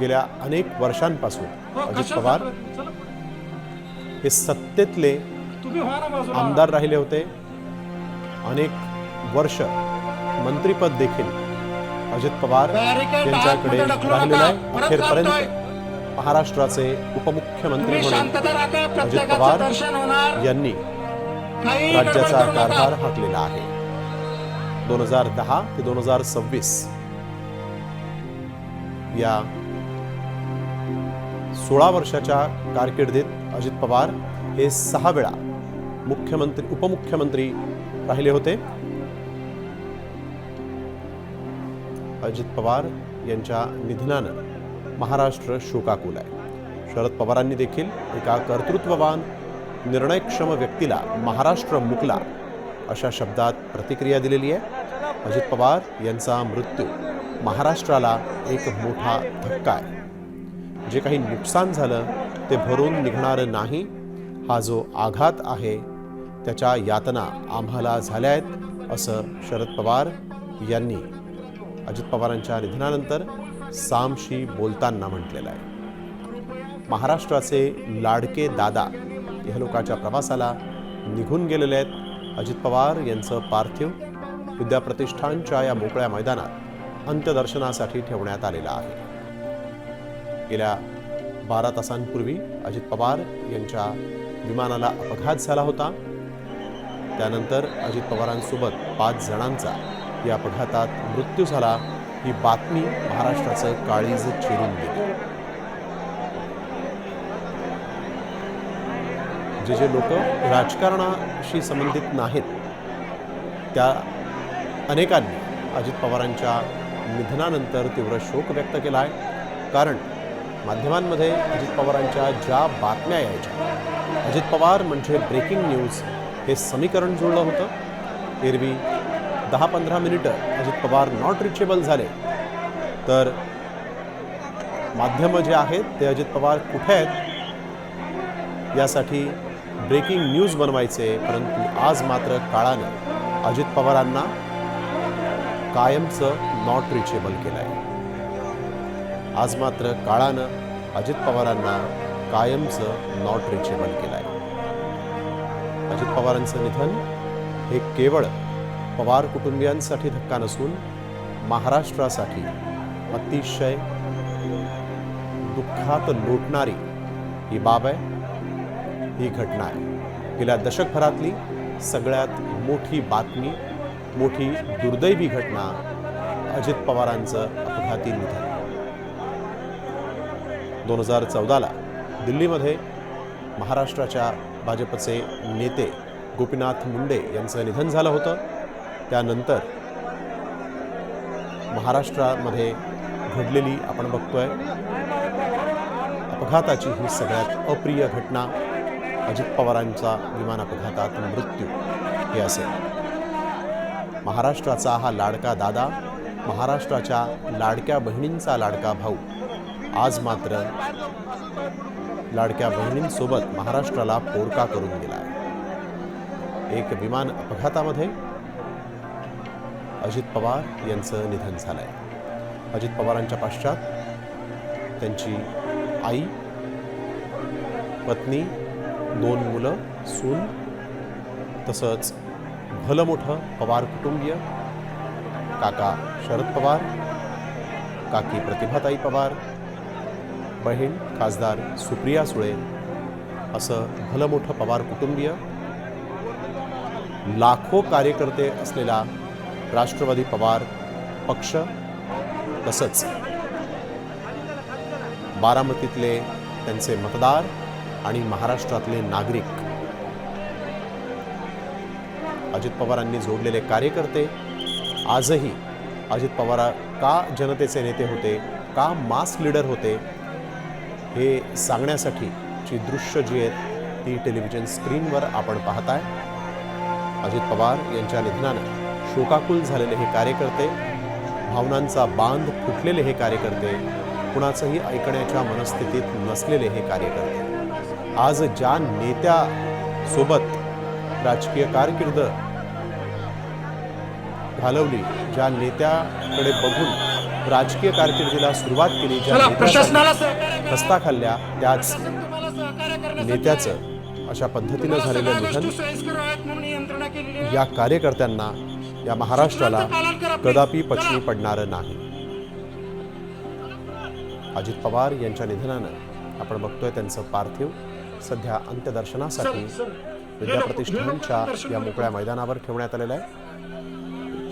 गेल्या अनेक वर्षांपासून अजित पवार हे सत्तेतले आमदार राहिले होते। अनेक वर्ष मंत्रिपद देखील अजित पवार यांच्याकडे राहिलेलं आहे। अखेरपर्यंत महाराष्ट्राचे उपमुख्यमंत्री म्हणून अजित पवार यांनी राज्याचा कारभार हाकलेला आहे। 2010 ते 2026 या 16 वर्षाच्या कारकिर्दीत अजित पवार हे 6 वेळा मुख्यमंत्री उपमुख्यमंत्री राहिले होते। अजित पवार यांच्या निधनानं महाराष्ट्र शोकाकुल आहे। शरद पवारांनी देखील एका कर्तृत्ववान निर्णयक्षम व्यक्तीला महाराष्ट्र मुकला अशा शब्दात प्रतिक्रिया दिलेली आहे। अजित पवार यांचा मृत्यू महाराष्ट्राला एक मोठा धक्का आहे। जे काही नुकसान झालं ते भरून निघणारं नाही। हा जो आघात आहे त्याच्या यातना आम्हाला झाल्या आहेत असं शरद पवार यांनी अजित पवारांच्या निधनानंतर सामशी बोलताना म्हटलेलं आहे। महाराष्ट्राचे लाडके दादा इहलोकाच्या प्रवासाला निघून गेलेले आहेत। अजित पवार यांचं पार्थिव विद्याप्रतिष्ठानच्या या मोकळ्या मैदानात अंत्यदर्शनासाठी ठेवण्यात आलेलं आहे। गेल्या 12 तासांपूर्वी अजित पवार यांच्या विमानाला अपघात झाला होता। त्यानंतर अजित पवारांसोबत 5 जणांचा या अपघातात मृत्यू झाला। ही बातमी महाराष्ट्राचं काळीज चिरून गेली। जे लोक राजकारणाशी संबंधित नाहीत त्या अनेकांनी अजित पवारांच्या निधनानंतर तीव्र शोक व्यक्त केला आहे। कारण माध्यमांमध्ये अजित पवारांच्या ज्या बातम्या यायच्या, अजित पवार म्हणजे ब्रेकिंग न्यूज हे समीकरण जुळलं होतं। एरवी 10-15 मिनिटं अजित पवार नॉट रिचेबल झाले तर माध्यम जे आहेत ते अजित पवार कुठे आहेत यासाठी ब्रेकिंग न्यूज बनवायचे। परंतु आज मात्र काळानं अजित पवारांना कायमचं नॉट रिचेबल केलं आहे। आज मात्र काळानं अजित पवारांना कायमचं नॉट रिचेबल केलं आहे। अजित पवारांचं निधन हे केवळ पवार कुटुंबियांसाठी धक्का नसून महाराष्ट्रासाठी अतिशय दुःखात लोटणारी ही बाब आहे, ही घटना आहे। गेल्या दशकभरातली सगळ्यात मोठी बातमी, मोठी दुर्दैवी घटना अजित पवारांचं अपघाती निधन। 2014ला दिल्लीमध्ये महाराष्ट्राच्या भाजपचे नेते गोपीनाथ मुंडे यांचं निधन झालं होतं। त्यानंतर महाराष्ट्रामध्ये घडलेली आपण बघतोय अपघाताची ही सगळ्यात अप्रिय घटना। अजित पवारांचा विमान अपघातात मृत्यू हे असेल। महाराष्ट्राचा हा लाडका दादा, महाराष्ट्राच्या लाडक्या बहिणींचा लाडका भाऊ आज मात्र लाडक्या बहिणींसोबत महाराष्ट्राला पोरका करून गेला आहे। एक विमान अपघातामध्ये अजित पवार यांचं निधन झालंय। अजित पवारांच्या पश्चात त्यांची आई, पत्नी, 2 मुलं, सून, तसंच भलं मोठं पवार कुटुंबीय, काका शरद पवार, काकी प्रतिभाताई पवार, बहीण खासदार सुप्रिया सुळे, असं भलं मोठं पवार कुटुंबीय, लाखो कार्यकर्ते असलेला राष्ट्रवादी पवार पक्ष, तसंच बारामतीतले त्यांचे मतदार आणि महाराष्ट्रातले नागरिक, अजित पवारांनी जोडलेले कार्यकर्ते आजही अजित पवार का जनतेचे नेते होते, का मास लीडर होते हे सांगण्यासाठी जी दृश्य जी आहेत ती टेलिव्हिजन स्क्रीनवर आपण पाहताय। अजित पवार यांच्या निधनानं शोकाकुल झालेले हे कार्यकर्ते, भावनांचा बांध फुटलेले हे कार्यकर्ते, कुणाचंही ऐकण्याच्या मनस्थितीत नसलेले हे कार्यकर्ते आज ज्या नेत्यासोबत राजकीय कारकीर्द घालवली, ज्या नेत्याकडे बघून राजकीय कारकिर्दीला सुरुवात केली, ज्या प्रशासनाला सहकार्य हस्ता खाल्ल्या त्याच तुम्हाला सहकार्य करण्यासाठी नेत्याचं अशा पद्धतीनं झालेलं सगळ्या निधन गोष्टी सोयीस्कर व्हाव्यात म्हणून यंत्रणा केलेली आहे. या कार्यकर्त्यांना, या महाराष्ट्राला कदापि पचनी पडणारं नाही. अजित पवार यांच्या निधनानं आपण बघतोय त्यांचं पार्थिव सध्या अंत्यदर्शनासाठी विद्याप्रतिष्ठानच्या या मोकळ्या मैदानावर ठेवण्यात आलेलं आहे.